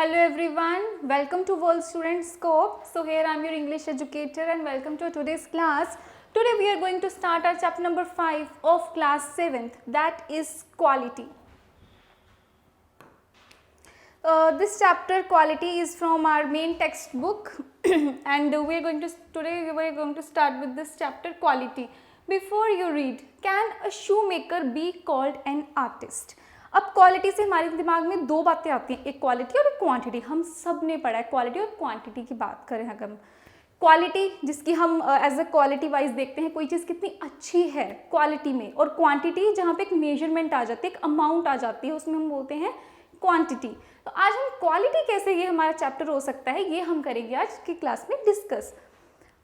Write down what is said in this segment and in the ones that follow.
Hello everyone, welcome to World Student Scope. So here I am your English educator and welcome to today's class. Today we are going to start our chapter number 5 of class 7th, that is quality. This chapter quality is from our main textbook and today we are going to start with this chapter quality. Before you read, can a shoemaker be called an artist? अब quality से हमारे दिमाग में दो बातें आती हैं, एक क्वालिटी और एक क्वांटिटी. हम सब ने पढ़ा है क्वालिटी और क्वांटिटी की बात करें. अगर हम क्वालिटी जिसकी हम एज अ क्वालिटी वाइज देखते हैं कोई चीज़ कितनी अच्छी है क्वालिटी में, और क्वांटिटी जहाँ पे एक मेजरमेंट आ जाती है, एक अमाउंट आ जाती है, उसमें हम बोलते हैं क्वांटिटी. तो आज हम क्वालिटी कैसे ये हमारा चैप्टर हो सकता है ये हम करेंगे आज की क्लास में discuss.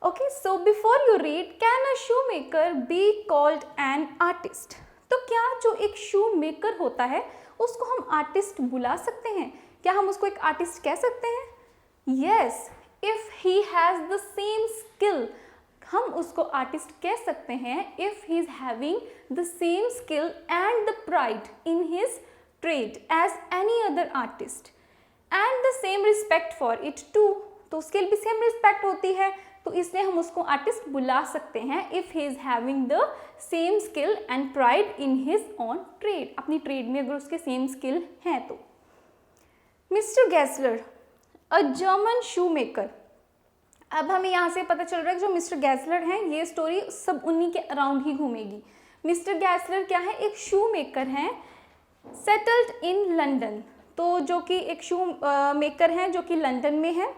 Okay, so before you read, can a shoe maker be called an artist? तो क्या जो एक शू मेकर होता है उसको हम आर्टिस्ट बुला सकते हैं? क्या हम उसको एक आर्टिस्ट कह सकते हैं? Yes, if he has the same skill, हम उसको आर्टिस्ट कह सकते हैं if he is having the same skill and the pride in his trade as any other artist and the same respect for it too. तो उसके लिए भी same respect होती है, तो इसलिए हम उसको आर्टिस्ट बुला सकते हैं if he is having the same skill and pride in his own trade. अपनी ट्रेड में अगर उसके सेम स्किल हैं तो. Mister Gessler, a German shoemaker. अब हमें यहाँ से पता चल रहा है कि जो मिस्टर गैसलर हैं ये स्टोरी सब उन्हीं के अराउंड ही घूमेगी. मिस्टर गैसलर क्या है? एक शू मेकर हैं, सेटल्ड इन लंदन. तो जो कि एक शू मेकर हैं जो कि लंदन में है.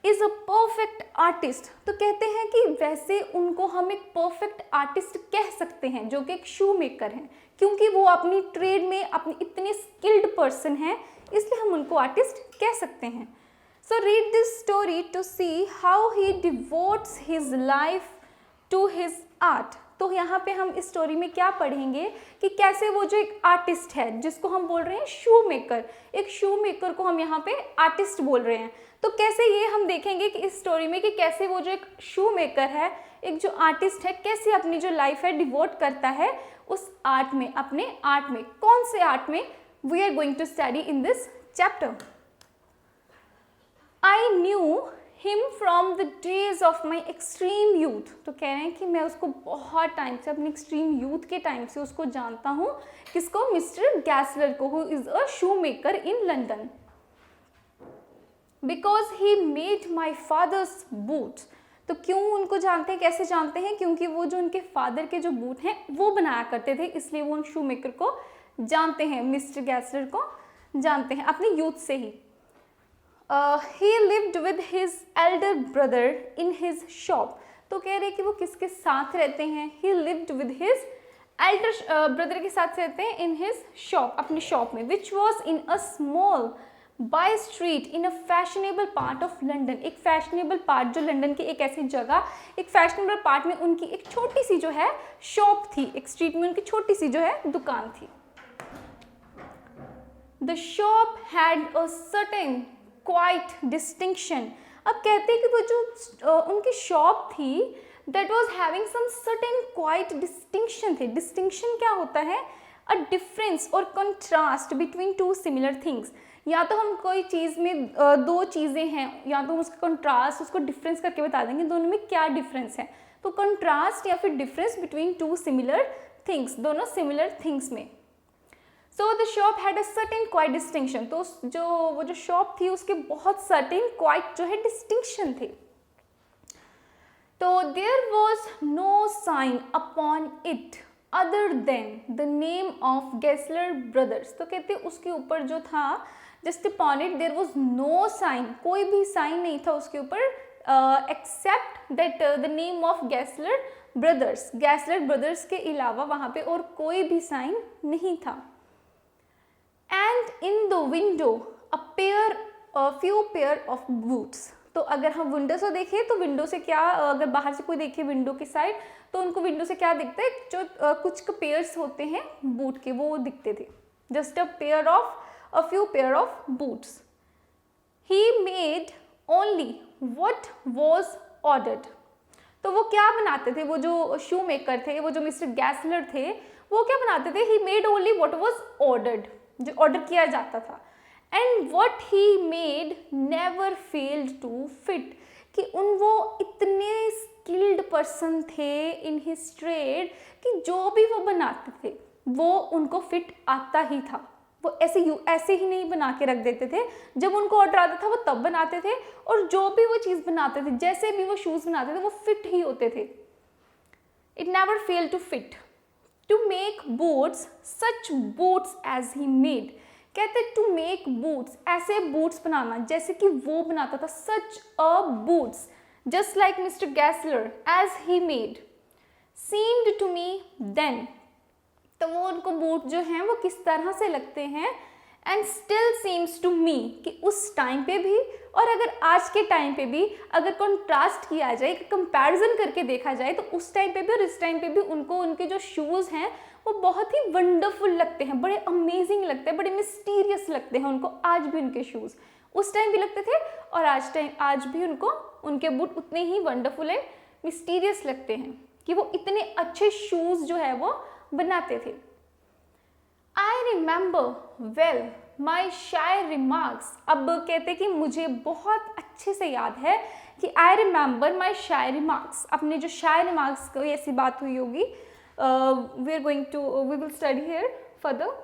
Is a perfect artist. तो कहते हैं कि वैसे उनको हम एक परफेक्ट आर्टिस्ट कह सकते हैं जो कि एक शू मेकर हैं, क्योंकि वो अपनी ट्रेड में अपनी इतने स्किल्ड पर्सन हैं, इसलिए हम उनको आर्टिस्ट कह सकते हैं. So read this story to see how he devotes his life to his art. तो यहाँ पे हम इस स्टोरी में क्या पढ़ेंगे कि कैसे वो जो एक आर्टिस्ट है जिसको हम बोल रहे हैं शू मेकर, एक शू मेकर को हम यहाँ पे आर्टिस्ट बोल रहे हैं. तो कैसे ये हम देखेंगे कि इस स्टोरी में कि कैसे वो जो एक शू मेकर है, एक जो आर्टिस्ट है, कैसे अपनी जो लाइफ है डिवोट करता है उस आर्ट में, अपने आर्ट में. कौन से आर्ट में? We are going to study in this chapter. I knew him from the days of my extreme youth. तो कह रहे हैं कि मैं उसको बहुत टाइम से, अपने एक्सट्रीम यूथ के टाइम से उसको जानता हूँ. किसको? मिस्टर गैसलर को, who is a shoe maker in London. Because he made my father's boots. तो क्यों उनको जानते हैं, कैसे जानते हैं? क्योंकि वो जो उनके फादर के जो बूट हैं वो बनाया करते थे, इसलिए वो उन शू मेकर को जानते हैं, मिस्टर गैसलर को जानते हैं अपने यूथ से ही. He lived with his elder brother in his shop. तो कह रहे कि वो किसके साथ रहते हैं? He lived with his elder brother के साथ रहते हैं in his shop, अपने शॉप में, which was in a small by street in a fashionable part of London. एक fashionable part जो लंदन की एक ऐसी जगह, एक fashionable part में उनकी एक छोटी सी जो है शॉप थी, एक स्ट्रीट में उनकी छोटी सी जो है दुकान थी. The shop had a certain quite distinction. अब कहते हैं कि वो जो उनकी शॉप थी that was having some certain quite distinction थे. डिस्टिंक्शन क्या होता है? अ डिफरेंस और contrast between two similar things. या तो हम कोई चीज़ में दो चीज़ें हैं, या तो हम उसका कंट्रास्ट, उसको डिफरेंस करके बता देंगे दोनों में क्या डिफरेंस है. तो कंट्रास्ट या फिर difference between two similar things, दोनों सिमिलर थिंग्स में. So the shop had a certain quite distinction. तो वो जो शॉप थी उसके बहुत certain quite जो है distinction थे. तो there was no sign upon it other than the name of Gessler brothers. तो कहते उसके ऊपर जो था just upon it there was no sign, कोई भी साइन नहीं था उसके ऊपर except that the name of Gessler brothers. Gessler brothers के अलावा वहाँ पे और कोई भी साइन नहीं था. And in the window a few pair of boots. तो अगर हम विंडो से देखें तो विंडो से क्या, अगर बाहर से कोई देखे विंडो की साइड तो उनको विंडो से क्या दिखता है? जो कुछ पेयर्स होते हैं बूट के वो दिखते थे. Just a few pair of boots. He made only what was ordered. तो वो क्या बनाते थे? वो जो शू मेकर थे, वो जो मिस्टर गैसलर थे, वो क्या बनाते थे? He made only what was ordered, जो ऑर्डर किया जाता था. And what he made never failed to fit, कि वो इतने स्किल्ड पर्सन थे इन हिज ट्रेड कि जो भी वो बनाते थे वो उनको फिट आता ही था। वो ऐसे ही नहीं बना के रख देते थे, जब उनको ऑर्डर आता था वो तब बनाते थे, और जो भी वो चीज़ बनाते थे, जैसे भी वो शूज़ बनाते थे, वो फिट ही होते थे। It never fail to fit. To make boots such boots as he made, कहते टू मेक बूट्स, ऐसे बूट्स बनाना जैसे कि वो बनाता था, such a boots just like mister Gessler as he made, seemed to me then, तो वो उनको बूट जो हैं वो किस तरह से लगते हैं, and still seems to me, कि उस टाइम पे भी और अगर आज के टाइम पे भी अगर कंट्रास्ट किया जाए, कंपैरिजन करके देखा जाए, तो उस टाइम पे भी और इस टाइम पे भी उनको उनके जो शूज़ हैं वो बहुत ही वंडरफुल लगते हैं, बड़े अमेजिंग लगते हैं, बड़े मिस्टीरियस लगते हैं उनको। आज भी उनके शूज़ उस टाइम भी लगते थे और आज भी उनको उनके बूट उतने ही वंडरफुल एंड मिस्टीरियस लगते हैं कि वो इतने अच्छे शूज़ जो है वो बनाते थे। आई रिमेंबर वेल माई शायर रिमार्क्स, अब कहते कि मुझे बहुत अच्छे से याद है कि आई रिमेंबर माई शायर रिमार्क्स, अपने जो शायर रिमार्क्स कोई ऐसी बात हुई होगी, we will study here further.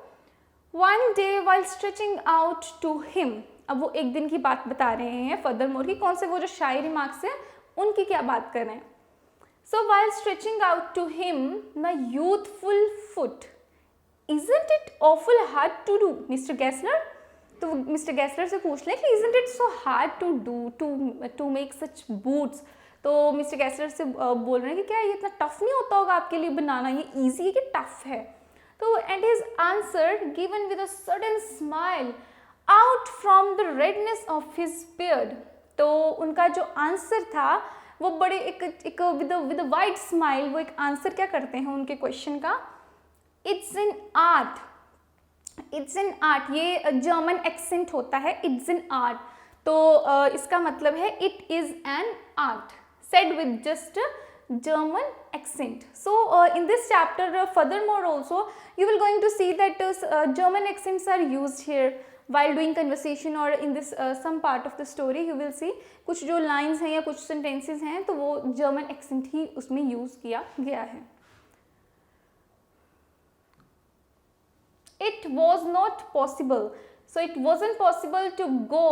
One day while stretching out to him, अब वो एक दिन की बात बता रहे हैं फर्दर मोर की, कौन से वो जो शायर रिमार्क्स हैं उनकी क्या बात कर रहे हैं। So while stretching out to him my youthful foot, isn't it awful hard to do, Mr. Gessler? तो मिस्टर गैसलर से पूछ लें कि isn't it so hard to do to make such boots? तो मिस्टर गैसलर से बोल रहे हैं कि क्या ये इतना टफ नहीं होता होगा आपके लिए बनाना, ये ईजी है कि टफ है। तो and his answer given with a sudden smile out from the redness of his beard, तो उनका जो आंसर था वो बड़े एक विद वाइड स्माइल वो एक आंसर क्या करते हैं उनके क्वेश्चन का, it's in art, it's in art, ये जर्मन एक्सेंट होता है, इट्स इन आर्ट, तो इसका मतलब है it is an art, said with just German accent. So in this chapter furthermore also you will going to see that German accents are used here while doing conversation or in this some part of the story you will see कुछ जो lines हैं या कुछ sentences हैं तो वो German accent ही उसमें use किया गया है। It was not possible, so it wasn't possible to go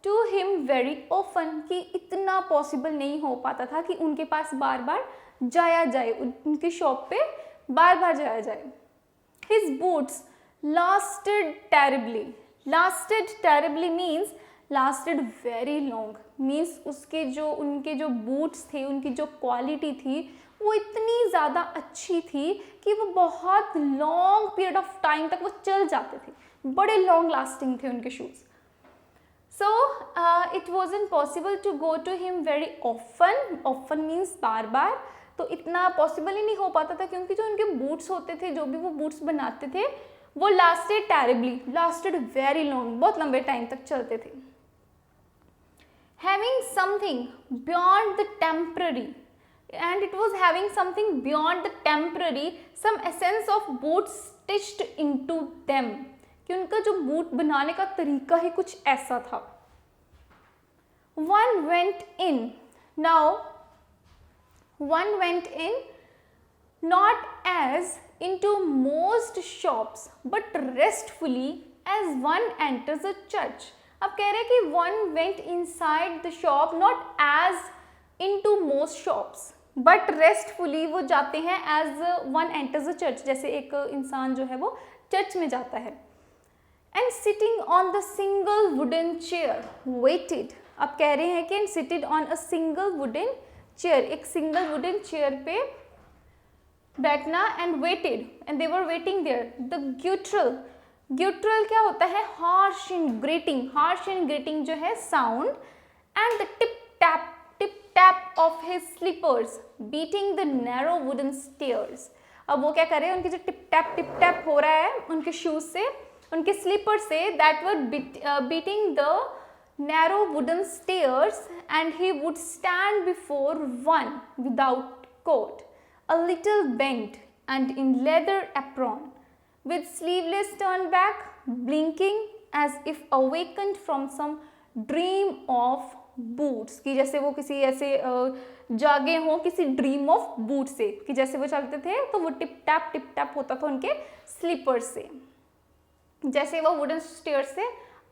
to him very often, कि इतना पॉसिबल नहीं हो पाता था कि उनके पास बार बार जाया जाए, उनकी शॉप पे बार बार जाया जाए। His boots lasted terribly, lasted terribly means lasted very long, means उनके जो बूट्स थे, उनकी जो क्वालिटी थी वो इतनी ज़्यादा अच्छी थी कि वो बहुत लॉन्ग पीरियड ऑफ टाइम तक वो चल जाते थे, बड़े लॉन्ग लास्टिंग थे उनके shoes. So it wasn't possible to go to him very often, often means बार बार, तो इतना पॉसिबल ही नहीं हो पाता था क्योंकि जो उनके बूट्स होते थे, जो भी वो बूट्स बनाते थे वो lasted terribly, lasted very long, बहुत लंबे टाइम तक चलते थे। Having something beyond the temporary, and it was having something beyond the temporary, some essence of boots stitched into them, कि उनका जो बूट बनाने का तरीका ही कुछ ऐसा था। One went in, now one went in not as into most shops but restfully as one enters a church। अब कह रहे हैं कि one went inside the shop not as into most shops but restfully, वो जाते हैं as one enters a church, जैसे एक इंसान जो है वो चर्च में जाता है। And sitting on the single wooden chair waited, अब कह रहे हैं कि seated on a single wooden chair, एक single wooden chair पे बैठना and waited, and they were waiting there। The guttural, guttural क्या होता है, harsh and grating जो है sound, and the tip tap of his slippers beating the narrow wooden stairs। अब वो क्या कर रहे हैं, उनकी जो टिप टैप हो रहा है उनके शूज से, उनके स्लीपर से, that were beating the narrow wooden stairs, and he would stand before one without coat, a little bent and in leather apron, with sleeveless turned back, blinking as if awakened from some dream of boots, कि जैसे वो किसी ऐसे जागे हों किसी dream of boot से, कि जैसे वो चलते थे तो वो टिप टैप होता था उनके स्लीपर्स से, जैसे वो वुडन स्टेयर से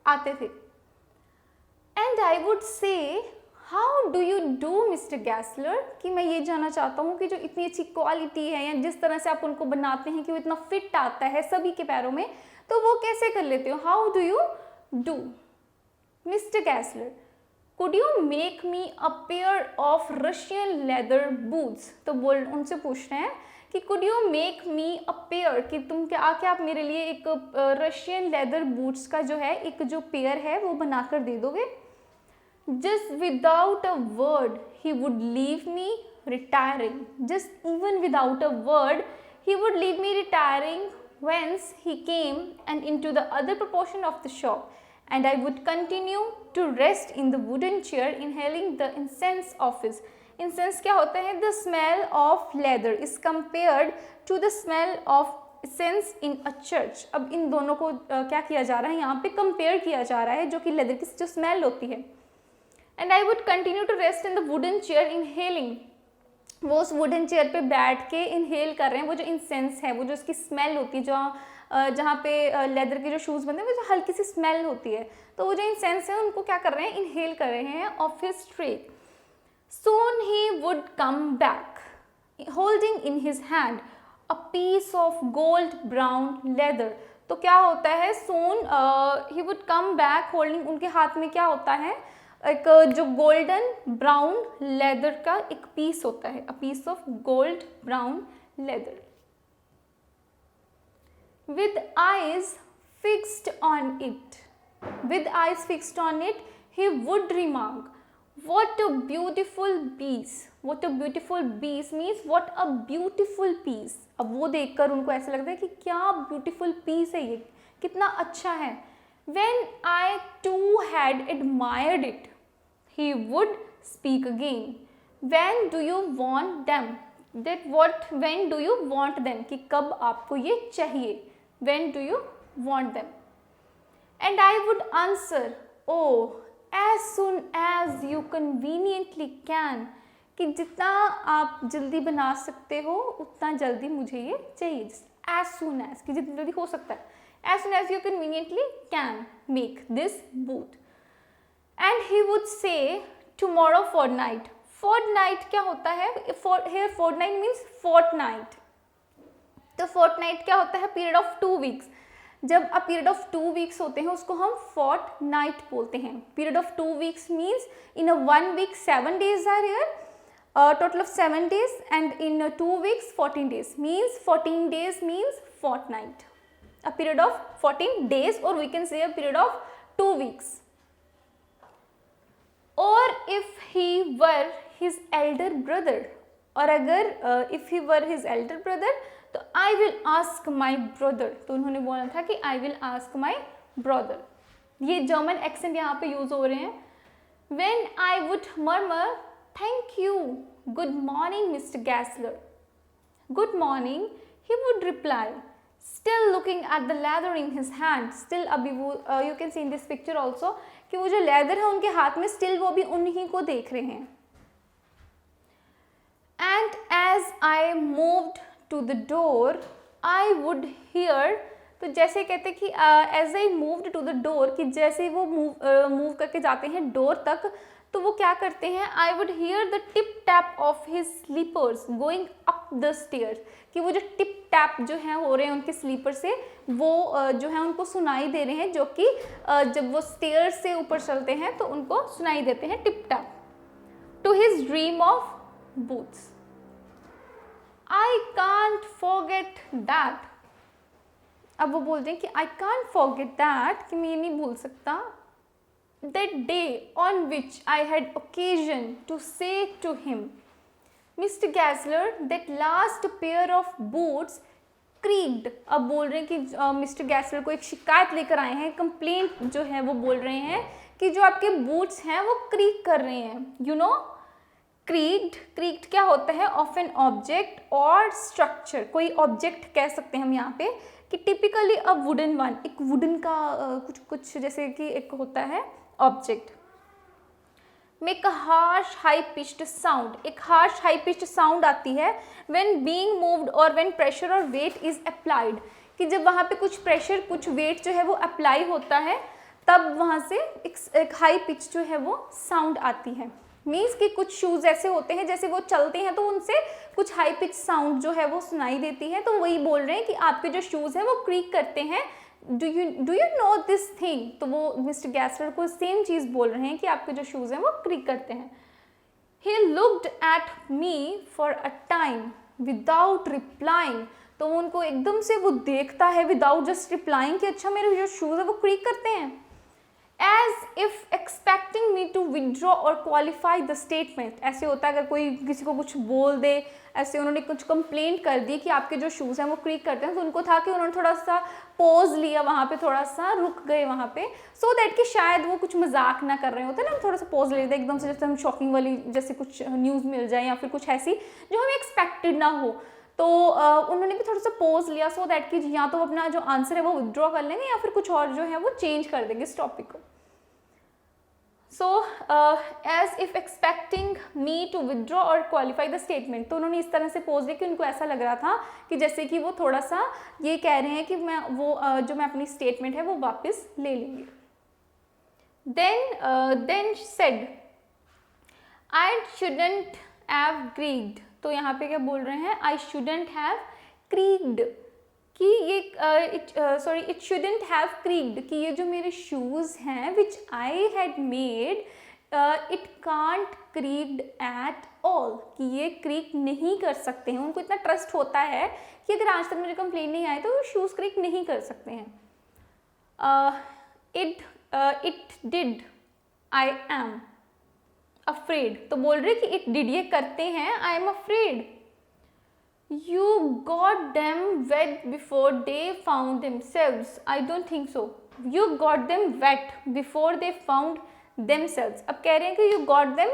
आते थे. And I would say how do you do mister Gessler, कि मैं ये जानना चाहता हूँ कि जो इतनी अच्छी क्वालिटी है या जिस तरह से आप उनको बनाते हैं कि वो इतना फिट आता है सभी के पैरों में, तो वो कैसे कर लेते हो. How do you do. Mister Gessler, could you make me a pair of Russian leather boots. तो बोल उनसे पूछ रहे हैं कि could you make me a pair, कि तुम क्या आप मेरे लिए एक रशियन लेदर बूट्स का जो है एक जो पेयर है वो बनाकर दे दोगे. Just without a word he would leave me retiring. Just even without a word he would leave me retiring whence he came and into the other proportion of the shop, and I would continue to rest in the wooden chair inhaling the incense of his. Incense क्या होता है? The smell of leather is compared to the smell of incense in a church. अब इन दोनों को क्या किया जा रहा है यहाँ पे कंपेयर किया जा रहा है, जो कि लेदर की जो स्मेल होती है. And I would continue to rest in the wooden chair inhaling. वो उस वुडन चेयर पे बैठ के इनहेल कर रहे हैं वो जो इंसेंस है, वो जो उसकी स्मेल होती है, जहाँ पे लेदर के जो शूज़ बनते हैं वो जो हल्की सी स्मेल होती है, तो वो जो इंसेंस है उनको क्या कर रहे हैं, इनहेल कर रहे हैं off his tray. Soon he would come back holding in his hand a piece of gold brown leather. तो क्या होता है, soon he would come back holding, उनके हाथ में क्या होता है, एक जो गोल्डन ब्राउन लेदर का एक पीस होता है, a piece of gold brown leather. With eyes fixed on it, with eyes fixed on it he would remark what a beautiful piece. What a beautiful piece means what a beautiful piece. अब वो देखकर उनको ऐसा लगता है कि क्या beautiful piece है ये, कितना अच्छा है. When I too had admired it, he would speak again. When do you want them? When do you want them? कि कब आपको ये चाहिए? When do you want them? And I would answer, oh, as soon as you conveniently can. कि जितना आप जल्दी बना सकते हो उतना जल्दी मुझे ये चाहिए. As soon as, कि जितना जल्दी हो सकता है. As soon as you conveniently can make this boot. And he would say tomorrow fortnight. Fortnight क्या होता है? Here fortnight means fortnight. तो fortnight क्या होता है? Period of 2 weeks. जब a period of 2 weeks होते हैं उसको हम fortnight बोलते हैं. Period of 2 weeks means in a 1 week 7 days are here. Total of 7 days, and in 2 weeks 14 days. Means 14 days means fortnight. A period of 14 days, or we can say a period of 2 weeks. Or if he were his elder brother, और अगर if he were his elder brother, तो I will ask my brother. तो उन्होंने बोला था कि I will ask my brother. ये German accent यहाँ पे यूज हो रहे हैं. When I would murmur, thank you, good morning, Mr. Gassler. Good morning, he would reply, still looking at the leather in his hand. Still अभी वो you can see in this picture also कि वो जो leather है उनके हाथ में, still वो भी उन्हीं को देख रहे हैं. And as I moved to the door, I would hear. तो जैसे कहते कि as I moved to the door, कि जैसे वो move करके जाते हैं door तक, तो वो क्या करते हैं, I would hear the tip tap of his slippers going up the stairs. कि वो जो टिप टैप जो है हो रहे हैं उनके स्लीपर से, वो जो है उनको सुनाई दे रहे हैं, जो कि जब वो स्टेयर्स से ऊपर चलते हैं तो उनको सुनाई देते हैं tip tap. To his dream of boots. I can't forget that. अब वो बोलते हैं कि आई कांट फॉरगेट दैट, कि मैं ये नहीं भूल सकता. That day on which I had occasion to say to him, Mr. Gassler, that last pair of boots creaked. अब बोल रहे हैं कि मिस्टर गैसलर को एक शिकायत लेकर आए हैं, कंप्लेंट जो है वो बोल रहे हैं कि जो आपके बूट्स हैं वो क्रीक कर रहे हैं. You know, क्रीक्ड क्या होता है? ऑफ एन ऑब्जेक्ट और स्ट्रक्चर, कोई ऑब्जेक्ट कह सकते हैं हम यहाँ पे कि टिपिकली अ वुडन वन, एक वुडन का कुछ जैसे कि एक होता है object. Make a harsh high pitched sound, एक हार्श हाई पिच्ड साउंड आती है व्हेन बीइंग मूव्ड और व्हेन प्रेशर और वेट इज अप्लाइड, कि जब वहाँ पे कुछ प्रेशर कुछ वेट जो है वो अप्लाई होता है तब वहाँ से एक हाई पिच जो है वो साउंड आती है। मीन्स कि कुछ शूज़ ऐसे होते हैं जैसे वो चलते हैं तो उनसे कुछ हाई पिच साउंड जो है वो सुनाई देती है, तो वही बोल रहे हैं कि आपके जो शूज़ हैं वो क्रीक करते हैं। Do you know this thing, तो वो मिस्टर गैसलर को सेम चीज़ बोल रहे हैं कि आपके जो शूज़ हैं वो क्रीक करते हैं। He looked at me for a time without replying, तो उनको एकदम से वो देखता है विदाउट जस्ट रिप्लाइंग कि अच्छा मेरे जो शूज़ है वो क्रीक करते हैं। As if expecting me to withdraw or qualify the statement, ऐसे होता है अगर कोई किसी को कुछ बोल दे, ऐसे उन्होंने कुछ कंप्लेंट कर दी कि आपके जो शूज़ हैं वो क्रीक करते हैं, तो उनको था कि उन्होंने थोड़ा सा पॉज लिया, वहाँ पे थोड़ा सा रुक गए वहाँ पे, सो दैट कि शायद वो कुछ मजाक ना कर रहे होते ना, थोड़ा सा पॉज ले लेते एकदम से, जैसे हम शॉकिंग वाली जैसे कुछ न्यूज़ मिल जाए या फिर कुछ ऐसी जो हमें एक्सपेक्टेड ना हो, तो उन्होंने भी थोड़ा सा पॉज लिया सो दैट कि या तो अपना जो आंसर है वो विड्रॉ कर लेंगे या फिर कुछ और जो है वो चेंज कर देंगे इस टॉपिक को। So as if expecting me to withdraw or qualify the statement, तो उन्होंने इस तरह से पोज दिया कि उनको ऐसा लग रहा था कि जैसे कि वो थोड़ा सा ये कह रहे हैं कि मैं वो जो मैं अपनी स्टेटमेंट है वो वापस ले लेंगे। Then said I shouldn't have creaked, तो यहाँ पे क्या बोल रहे हैं? आई शुडंट हैव क्रीक्ड, कि ये इट शुडंट हैव क्रीक्ड, कि ये जो मेरे शूज़ हैं which I had made it can't creaked at all, कि ये क्रीक नहीं कर सकते हैं। उनको इतना ट्रस्ट होता है कि अगर आज तक मुझे कंप्लेंट नहीं आए तो वो शूज़ क्रीक नहीं कर सकते हैं। It did, I am afraid, तो बोल रहे कि इट डिड ये करते हैं, I am afraid. You got them wet before they found themselves. I don't think so. You got them wet before they found themselves. अब कह रहे हैं कि you got them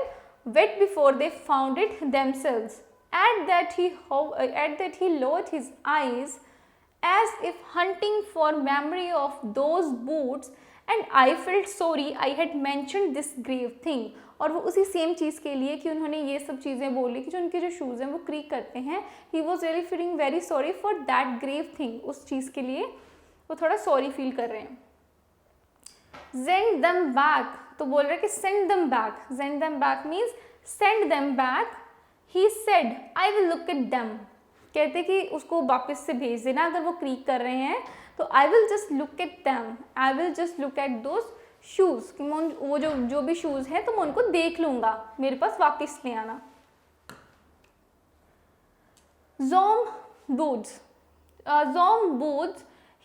wet before they found it themselves. At that he lowered his eyes as if hunting for memory of those boots, and I felt sorry I had mentioned this grave thing. और वो उसी same चीज़ के लिए कि उन्होंने ये सब चीज़ें बोली कि जो उनके जो शूज़ हैं वो क्रीक करते हैं, he was really feeling very sorry for that grave thing, उस चीज़ के लिए वो थोड़ा सॉरी फील कर रहे हैं। सेंड देम बैक, तो बोल रहे हैं कि send them back, send them back means send them back. He said I will look at them, कहते कि उसको वापस से भेज देना अगर वो क्रीक कर रहे हैं, तो I will just look at them, I will just look at those shoes, कि मैं वो जो भी शूज़ हैं तो मैं उनको देख लूँगा, मेरे पास वापस ले आना। Zom boots,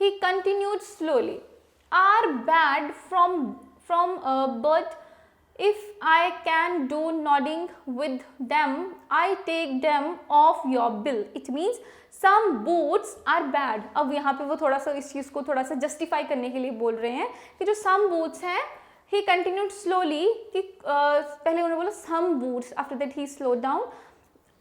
he continued slowly, are bad from birth. If I can do nodding with them, I take them off your bill. It means some boots are bad. अब यहाँ पे वो थोड़ा सा इस चीज़ को थोड़ा सा जस्टिफाई करने के लिए बोल रहे हैं कि जो some boots हैं, he continued slowly, कि पहले उन्होंने बोला some boots, after that he slowed down.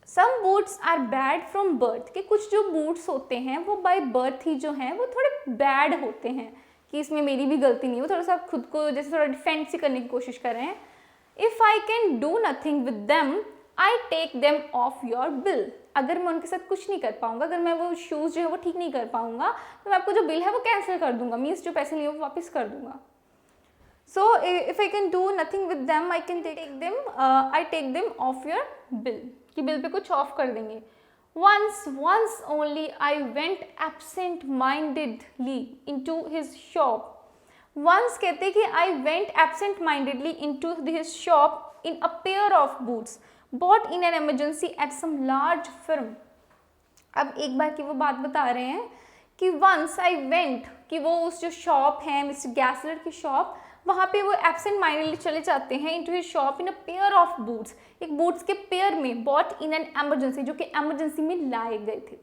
Some boots are bad from birth, कि कुछ जो boots होते हैं वो by birth ही जो हैं वो थोड़े bad होते हैं, कि इसमें मेरी भी गलती नहीं, वो थोड़ा सा खुद को जैसे थोड़ा डिफेंड सी करने की कोशिश कर रहे हैं। If I can do nothing with them, I take them off your bill. अगर मैं उनके साथ कुछ नहीं कर पाऊंगा, अगर मैं वो शूज़ जो है वो ठीक नहीं कर पाऊंगा, तो मैं आपको जो बिल है वो कैंसिल कर दूंगा, मीन्स जो पैसे लिए वो वापस कर दूंगा। So if I can do nothing with them, I take them off your bill, कि बिल पे कुछ ऑफ कर देंगे। Once only I went absent-mindedly into his shop. Once कहते कि I went absent-mindedly into his shop in a pair of boots bought in an emergency at some large firm. अब एक बार की वो बात बता रहे हैं कि once I went, कि वो उस जो शॉप है मिस्टर गैसलर की शॉप, वहाँ पे वो एब्सेंट माइंडली चले जाते हैं into his shop in a pair of boots, एक बूट्स के पेयर में, बॉट इन एन एमरजेंसी, जो कि एमरजेंसी में लाए गए थे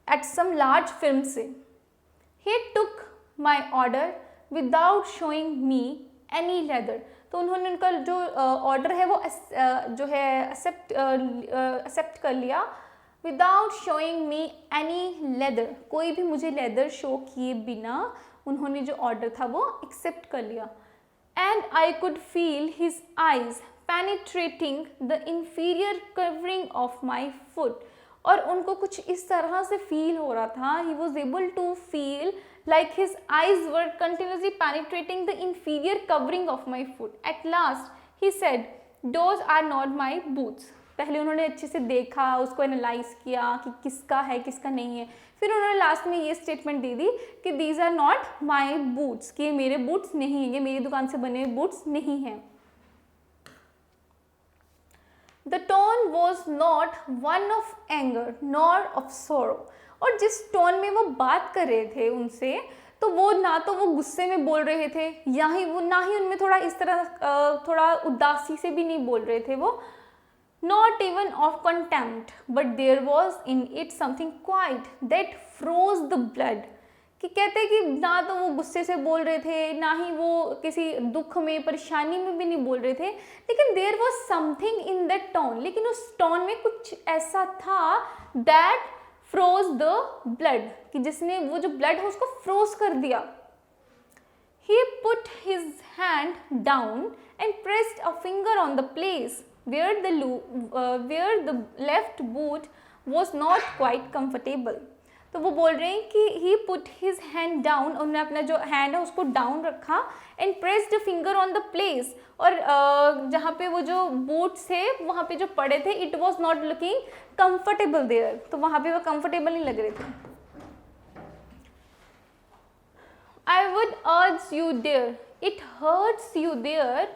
एट सम लार्ज फिर्म से। He took my order without showing me any leather, तो उन्होंने उनका जो ऑर्डर है वो जो है एक्सेप्ट कर लिया without showing me any leather, कोई भी मुझे लेदर शो किए बिना उन्होंने जो ऑर्डर था वो एक्सेप्ट कर लिया। And I could feel his eyes penetrating the inferior covering of my foot, और उनको कुछ इस तरह से फील हो रहा था, he was able to feel like his eyes were continuously penetrating the inferior covering of my foot. At last he said, those are not my boots. पहले उन्होंने अच्छे से देखा, उसको एनालाइज किया कि किसका है किसका नहीं है, फिर उन्होंने लास्ट में ये स्टेटमेंट दे दी कि these are not my boots, कि मेरे बूट्स नहीं हैं, ये मेरी दुकान से बने हुए बूट्स नहीं हैं। The tone was not one of anger nor of sorrow. और जिस टोन में वो बात कर रहे थे उनसे, तो वो ना तो वो गुस्से में बोल रहे थे या ही वो ना ही उनमें थोड़ा इस तरह थोड़ा उदासी से भी नहीं बोल रहे थे वो, not even of contempt, but there was in it something quite that froze the blood, कि कहते कि ना तो वो गुस्से से बोल रहे थे ना ही वो किसी दुख में परेशानी में भी नहीं बोल रहे थे, लेकिन there was something in that tone, लेकिन उस टोन में कुछ ऐसा था दैट फ्रोज द ब्लड, कि जिसने वो जो ब्लड है उसको फ्रोज कर दिया। He put his hand down and pressed a finger on the place where the left boot was not quite comfortable. तो वो बोल रहे हैं कि he put his hand down, उन्होंने अपना जो हैंड है उसको डाउन रखा, and pressed a finger on the place, और जहाँ पे वो जो बूट्स थे वहाँ पे जो पड़े थे, it was not looking comfortable there, तो वहाँ पे वो comfortable नहीं लग रहे थे। I would urge you there, it hurts you there,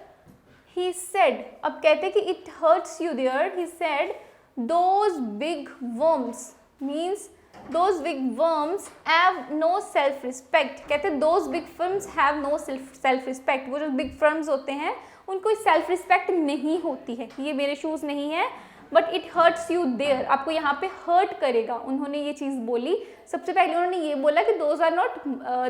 he said. अब कहते कि it hurts you there, he said, those big worms means those big worms have no self respect. कहते those big firms have no self respect, वो जो big firms होते हैं उनको self respect नहीं होती है, ये मेरे शूज़ नहीं है, but it hurts you there, आपको यहाँ पे hurt करेगा। उन्होंने ये चीज़ बोली, सबसे पहले उन्होंने ये बोला कि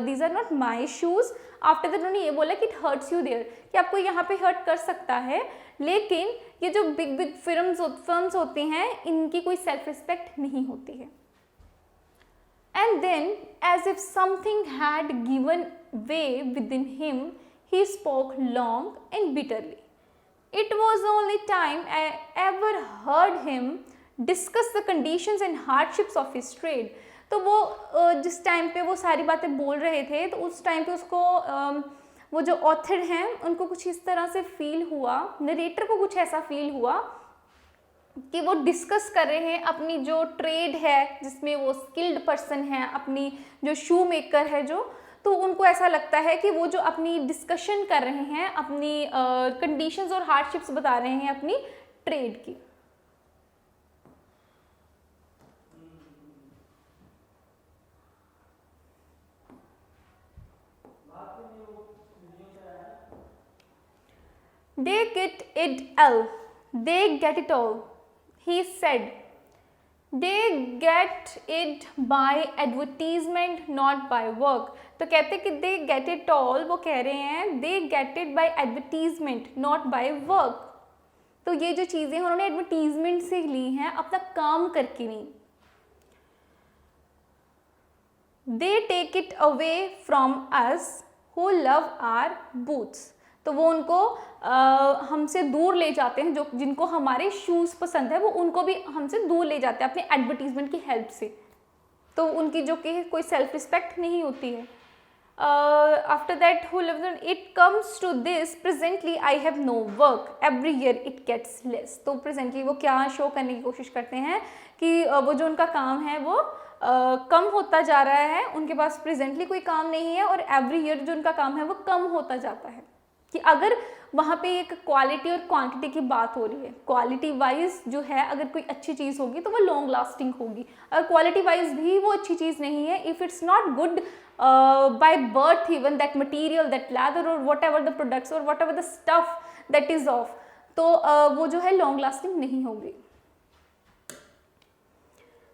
these are not my shoes, after that उन्होंने ये बोला कि it hurts you there, कि आपको यहाँ पे hurt कर सकता है, लेकिन ये जो big firms होती हैं इनकी कोई self respect नहीं होती है। And then, as if something had given way within him, he spoke long and bitterly. It was the only time I ever heard him discuss the conditions and hardships of his trade. तो वो जिस time पे वो सारी बातें बोल रहे थे, तो उस टाइम पे उसको वो जो ऑथर हैं उनको कुछ इस तरह से फील हुआ, नरेटर को कुछ ऐसा फील हुआ कि वो डिस्कस कर रहे हैं अपनी जो ट्रेड है जिसमें वो स्किल्ड पर्सन है, अपनी जो शू मेकर है जो, तो उनको ऐसा लगता है कि वो जो अपनी डिस्कशन कर रहे हैं, अपनी कंडीशंस और हार्डशिप्स बता रहे हैं अपनी ट्रेड की। They get it all, they get it all, he said. They get it by advertisement, not by work. तो कहते कि they get it all, वो कह रहे हैं they get it by advertisement, not by work. तो ये जो चीज़ें उन्होंने एडवर्टीजमेंट से ली हैं, अपना काम करके नहीं। They take it away from us who love our boots. तो वो उनको हमसे दूर ले जाते हैं, जो जिनको हमारे शूज़ पसंद है वो उनको भी हमसे दूर ले जाते हैं अपने एडवर्टीजमेंट की हेल्प से। तो उनकी जो कि कोई सेल्फ रिस्पेक्ट नहीं होती है। After that who lives it comes to this presently I have no work every year it gets less. तो प्रेजेंटली वो क्या शो करने की कोशिश करते हैं कि वो जो उनका काम है वो कम होता जा रहा है, उनके पास प्रेजेंटली कोई काम नहीं है, और एवरी ईयर जो उनका काम है वो कम होता जाता है। कि अगर वहाँ पे एक क्वालिटी और क्वांटिटी की बात हो रही है, क्वालिटी वाइज जो है अगर कोई अच्छी चीज़ होगी तो वो लॉन्ग लास्टिंग होगी, अगर क्वालिटी वाइज भी वो अच्छी चीज़ नहीं है, if it's not good by birth even that material that leather और वट एवर द प्रोडक्ट्स और what ever the stuff that is of, तो वो जो है लॉन्ग लास्टिंग नहीं होगी।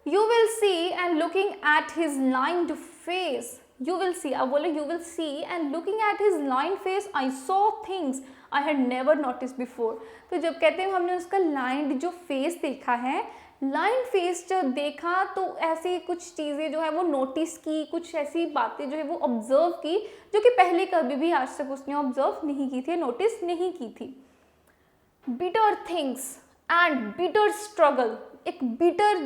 You will see and looking at his lined face, you will see, अब बोले you will see and looking at his lined face I saw things I had never notice before. तो जब कहते हैं हमने उसका लाइंड जो फेस देखा है, लाइन फेस जब देखा तो ऐसी कुछ चीज़ें जो है वो नोटिस की, कुछ ऐसी बातें जो है वो ऑब्जर्व की जो कि पहले कभी भी आज तक उसने ऑब्जर्व नहीं की थी, नोटिस नहीं की थी। Bitter things and bitter struggle, एक बिटर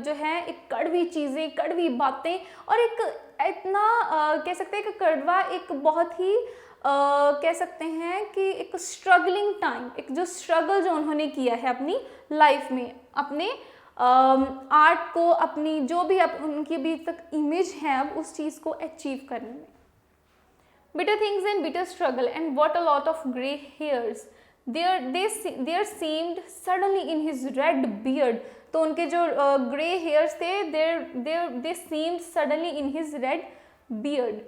जो है एक कड़वी चीज़ें, कड़वी बातें और एक इतना कह सकते हैं कि कड़वा, एक बहुत ही कह सकते हैं कि एक स्ट्रगलिंग टाइम, एक जो स्ट्रगल जो उन्होंने किया है अपनी लाइफ में, अपने आर्ट को, अपनी जो भी उनकी अभी तक इमेज है अब उस चीज़ को अचीव करने में। Bitter things and bitter struggle and what a lot of grey hairs there seemed suddenly in his red beard। तो उनके जो ग्रे हेयर्स थे they seemed suddenly in his red beard।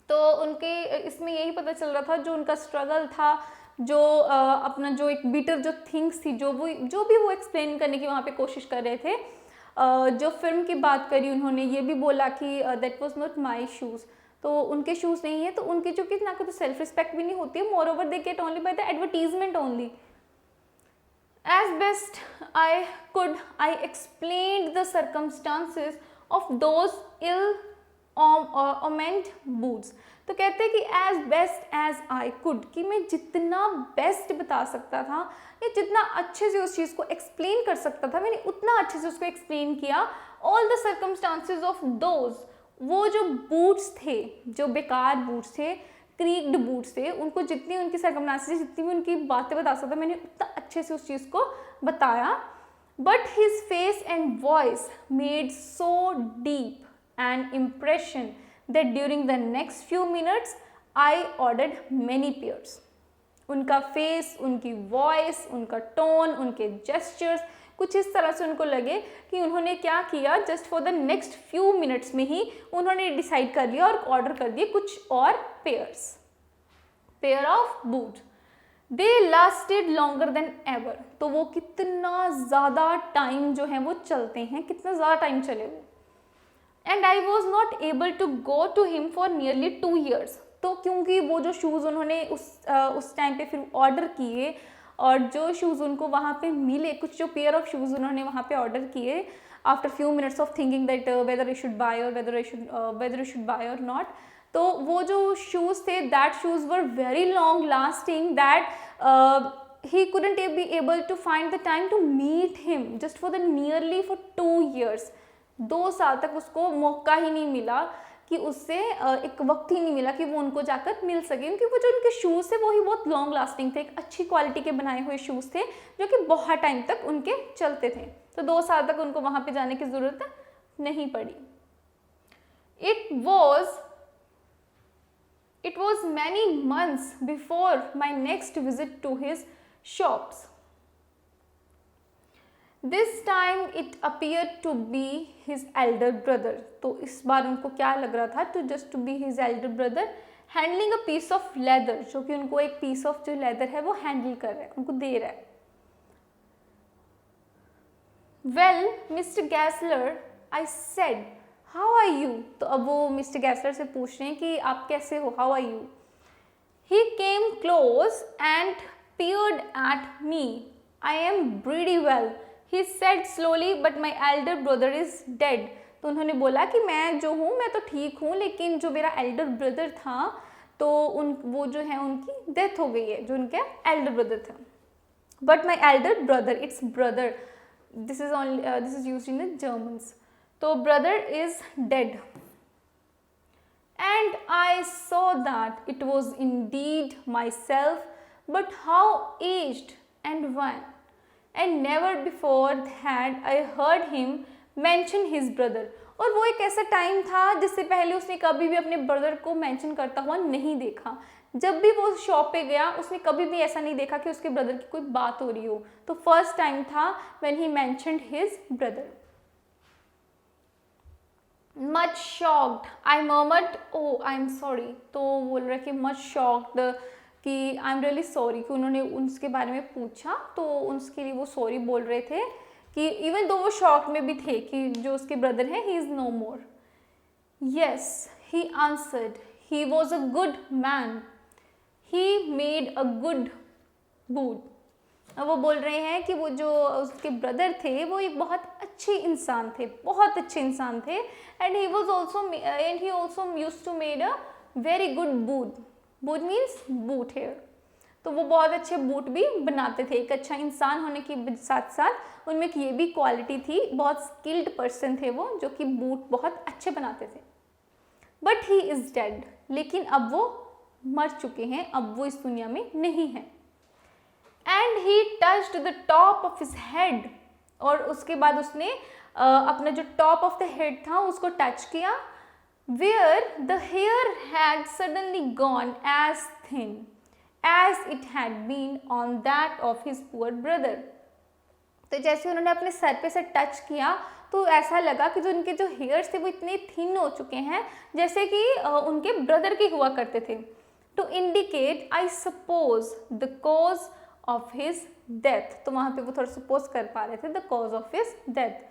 तो उनके इसमें यही पता चल रहा था जो उनका स्ट्रगल था, जो अपना जो एक बिटर जो थिंग्स थी, जो भी वो एक्सप्लेन करने की वहाँ पे कोशिश कर रहे थे। जो फिल्म की बात करी उन्होंने, ये भी बोला कि that was not my shoes, तो उनके शूज़ नहीं है, तो उनकी जो कि ना तो सेल्फ रिस्पेक्ट भी नहीं होती है, more over they get only by the advertisement only. As best I could, I explained the circumstances of those ill-omened boots। तो कहते हैं कि as best as I could, कि मैं जितना बेस्ट बता सकता था या जितना अच्छे से उस चीज़ को एक्सप्लेन कर सकता था, मैंने उतना अच्छे से उसको एक्सप्लेन किया। All the circumstances of those, वो जो बूट्स थे, जो बेकार बूट्स थे, क्रीक्ड बूट्स थे, उनको जितनी उनकी सर्कमस्टेंसेस, जितनी भी उनकी बातें बता सकता मैंने उतना अच्छे से उस चीज़ को बताया। But his face and voice made so deep and impression that during the next few minutes I ordered many pairs. उनका फेस, उनकी वॉइस, उनका टोन, उनके जेस्चर्स कुछ इस तरह से उनको लगे कि उन्होंने क्या किया, just for the next few minutes में ही उन्होंने डिसाइड कर लिया और ऑर्डर कर दिए कुछ और pair of boot. They lasted longer than ever. तो वो कितना ज़्यादा टाइम जो है वो चलते हैं, कितना ज़्यादा टाइम चले वो। And I was not able to go to him for nearly 2 years। तो क्योंकि वो जो शूज़ उन्होंने उस टाइम पे फिर ऑर्डर किए और जो शूज़ उनको वहाँ पे मिले, कुछ जो पेयर ऑफ शूज़ उन्होंने वहाँ पे ऑर्डर किए after few minutes of thinking that whether I should buy और वेदर आई शुड बाय और नॉट। तो वो जो शूज़ थे, that shoes were very long lasting that he couldn't be able to find the time to meet him just for the nearly for 2 years। 2 साल तक उसको मौका ही नहीं मिला कि उससे एक वक्त ही नहीं मिला कि वो उनको जाकर मिल सके, क्योंकि वो जो उनके शूज़ थे वो ही बहुत लॉन्ग लास्टिंग थे, एक अच्छी क्वालिटी के बनाए हुए शूज़ थे जो कि बहुत टाइम तक उनके चलते थे। तो 2 साल तक उनको वहाँ पे जाने की ज़रूरत नहीं पड़ी। It was many months before my next visit to his shops। This time it appeared to be his elder brother। तो इस बार उनको क्या लग रहा था, to just to be his elder brother handling a piece of leather, जो कि उनको एक piece of जो leather है वो हैंडल कर रहा है, उनको दे रहा है। Well, Mr. Gassler, I said, how are you? तो अब वो मिस्टर गैसलर से पूछ रहे हैं कि आप कैसे हो, how are you? He came close and peered at me। I am pretty well, he said slowly, but my elder brother is dead। तो उन्होंने बोला कि मैं जो हूँ मैं तो ठीक हूँ, लेकिन जो मेरा एल्डर ब्रदर था तो वो जो है उनकी डेथ हो गई है, जो उनके एल्डर ब्रदर था। But my elder brother, it's brother, this is used in the Germans. तो brother is dead. And I saw that it was indeed myself, but how aged and wan, and never before had I heard him mention his brother. और वो एक ऐसा time था जिससे पहले उसने कभी भी अपने ब्रदर को मेंशन करता हुआ नहीं देखा। जब भी वो शॉप पे गया उसने कभी भी ऐसा नहीं देखा कि उसके ब्रदर की कोई बात हो रही हो। तो फर्स्ट टाइम था when he mentioned his brother. Much shocked I murmured, oh I am sorry. तो बोल रहा है कि मच शॉक्ड, कि आई एम रियली सॉरी, कि उन्होंने उसके बारे में पूछा तो उसके लिए वो सॉरी बोल रहे थे, कि इवन दो वो शॉक में भी थे कि जो उसके ब्रदर हैं he is no more. Yes he answered, he was a good man, he made a good boot. अब वो बोल रहे हैं कि वो जो उसके ब्रदर थे वो एक बहुत अच्छे इंसान थे, बहुत अच्छे इंसान थे। And he also used to made a very good boot. Boot means boot hair. तो वो बहुत अच्छे बूट भी बनाते थे। एक अच्छा इंसान होने के साथ साथ उनमें एक ये भी क्वालिटी थी, बहुत स्किल्ड पर्सन थे वो, जो कि बूट बहुत अच्छे बनाते थे। बट ही इज डेड, लेकिन अब वो मर चुके हैं, अब वो इस दुनिया में नहीं है। And he touched the top of his head, और उसके बाद उसने अपना जो टॉप ऑफ द हेड था उसको टच किया। Where the hair had suddenly gone as thin as it had been on that of his poor brother. तो जैसे उन्होंने अपने सर पे से टच किया तो ऐसा लगा कि जो उनके जो हेयर्स थे वो इतने थिन हो चुके हैं जैसे कि उनके ब्रदर के हुआ करते थे। To indicate I suppose the cause of his death, तो वहाँ पे वो थोड़ा सपोज कर पा रहे थे the cause of his death.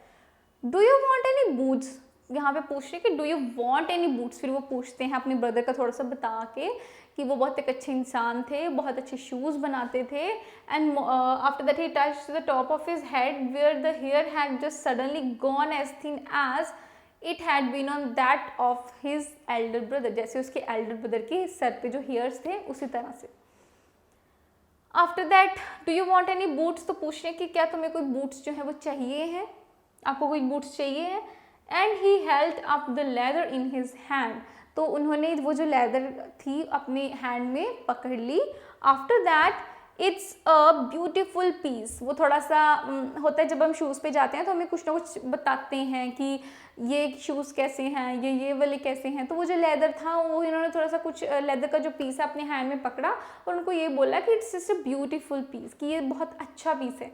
Do you want any boots, यहाँ पे पूछ रहे कि do you want any boots. फिर वो पूछते हैं अपने ब्रदर का थोड़ा सा बता के कि वो बहुत एक अच्छे इंसान थे, बहुत अच्छे शूज़ बनाते थे। And after that he touched the top of his head where the hair had just suddenly gone as thin as it had been on that of his elder brother, जैसे उसके एल्डर ब्रदर के sir पे जो hairs थे उसी तरह से। After that do you want any boots, तो पूछ रहे कि क्या तुम्हें कोई बूट्स जो है वो चाहिए हैं, आपको कोई बूट्स चाहिए हैं। And he held up the leather in his hand, तो उन्होंने वो जो लेदर थी अपने हैंड में पकड़ ली। After that it's a beautiful piece, वो थोड़ा सा होता है जब हम शूज़ पे जाते हैं तो हमें कुछ ना कुछ बताते हैं कि ये शूज़ कैसे हैं, ये वाले कैसे हैं। तो वो जो लेदर था वो इन्होंने थोड़ा सा कुछ लेदर का जो पीस है अपने हैंड में पकड़ा और उनको ये बोला कि it's just a beautiful piece, कि ये बहुत अच्छा पीस है।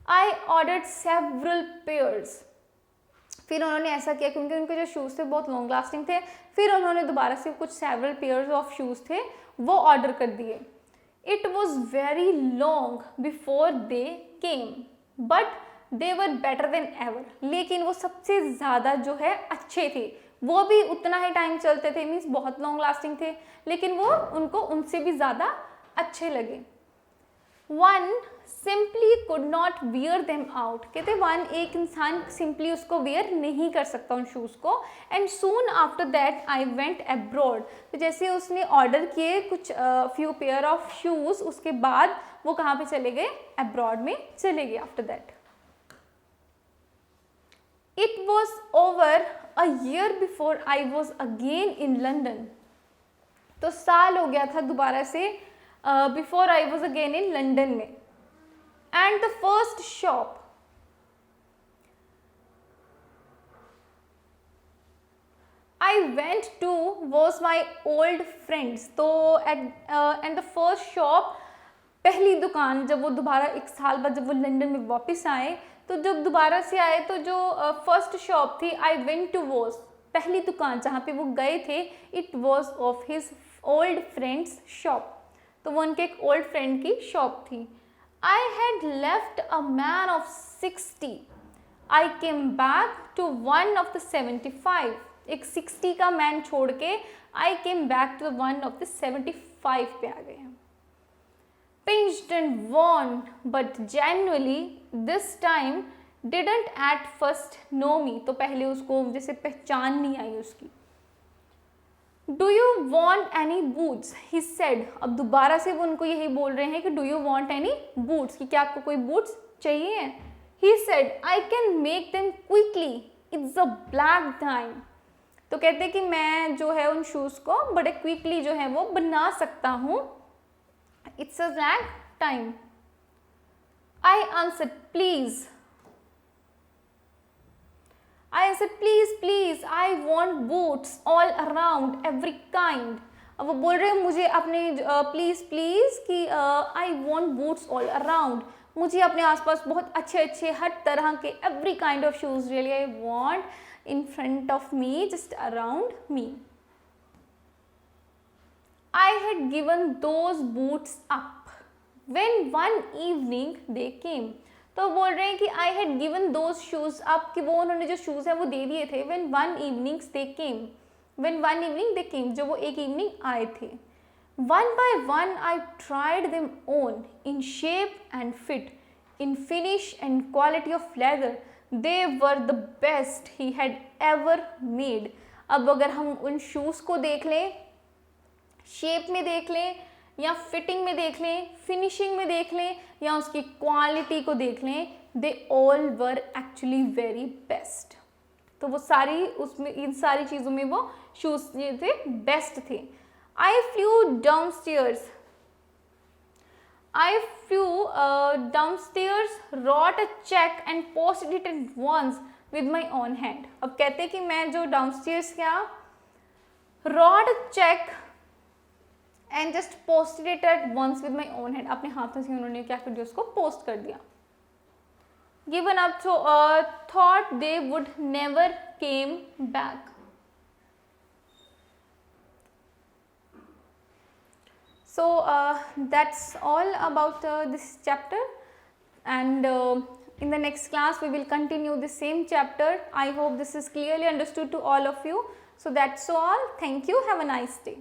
आई ऑर्डर्ड सेवरल पेयर्स, फिर उन्होंने ऐसा किया क्योंकि उनके जो शूज़ थे बहुत लॉन्ग लास्टिंग थे, फिर उन्होंने दोबारा से कुछ सेवरल पेयर्स ऑफ शूज़ थे वो ऑर्डर कर दिए। It was very long before they came but they were better than ever, लेकिन वो सबसे ज़्यादा जो है अच्छे थे, वो भी उतना ही टाइम चलते थे, मीन्स बहुत लॉन्ग लास्टिंग थे, लेकिन वो उनको उनसे भी ज़्यादा अच्छे लगे। One simply could not wear them out, कहते वन एक इंसान सिंपली उसको वियर नहीं कर सकता उन शूज़ को। And soon after that I went abroad, तो जैसे उसने ऑर्डर किए कुछ फ्यू पेयर ऑफ शूज़, उसके बाद वो कहाँ पे चले गए, अब्रॉड में चले गए। After that it was over a year before I was again in London, तो साल हो गया था दोबारा से before I was again in London में। And the first shop I went to was my old friends, तो एंड द फर्स्ट शॉप, पहली दुकान, जब वो दोबारा एक साल बाद जब वो लंदन में वापस आए, तो जब दोबारा से आए तो जो फर्स्ट शॉप थी आई वेंट टू वॉज, पहली दुकान जहाँ पे वो गए थे, it was of his old friends shop, तो वो उनके एक ओल्ड फ्रेंड की शॉप थी। I had left a man of 60. I came back to one of the 75. एक 60 का मैन छोड़ के I came back to the one of the 75 पे आ गए हैं। Pinched and worn, but genuinely this time didn't at first know me. तो पहले उसको जैसे पहचान नहीं आई उसकी। Do you want any boots? He said. अब दोबारा से वो उनको यही बोल रहे हैं कि Do you want any boots? कि क्या आपको कोई boots चाहिए? He said, I can make them quickly. It's a black time. तो कहते हैं कि मैं जो है उन शूज़ को बड़े क्विकली जो है वो बना सकता हूँ। It's a black time. I answered, please. I said, please, please, I want boots all around, every kind. अब वो बोल रहे हैं मुझे अपने प्लीज़ प्लीज़ कि I want boots all around, मुझे अपने आसपास बहुत अच्छे अच्छे हर तरह के every kind of shoes really I want in front of me, just around me. I had given those boots up when one evening they came, तो बोल रहे हैं कि I had given those shoes up, कि वो उन्होंने जो shoes है वो दे दिए थे, when one evenings they came, when one evening they came, जब वो एक evening आए थे. One by one I tried them on in shape and fit, in finish and quality of leather. They were the best he had ever made. अब अगर हम उन shoes को देख लें, शेप में देख लें या फिटिंग में देख लें, फिनिशिंग में देख लें या उसकी क्वालिटी को देख लें, they all were actually very best. तो वो सारी उसमें इन सारी चीज़ों में वो शूज़ ये थे बेस्ट थे. I flew downstairs, wrote a check and posted it at once with my own hand. अब कहते हैं कि मैं जो डाउनस्टेयर्स क्या, wrote a check and just posted it at once with my own hand. अपने हाथों से उन्होंने क्या कर दिया, उसको पोस्ट कर दिया. Given up, so thought they would never came back. So that's all about this chapter, and in the next class we will continue the same chapter. I hope this is clearly understood to all of you. So that's all. Thank you. Have a nice day.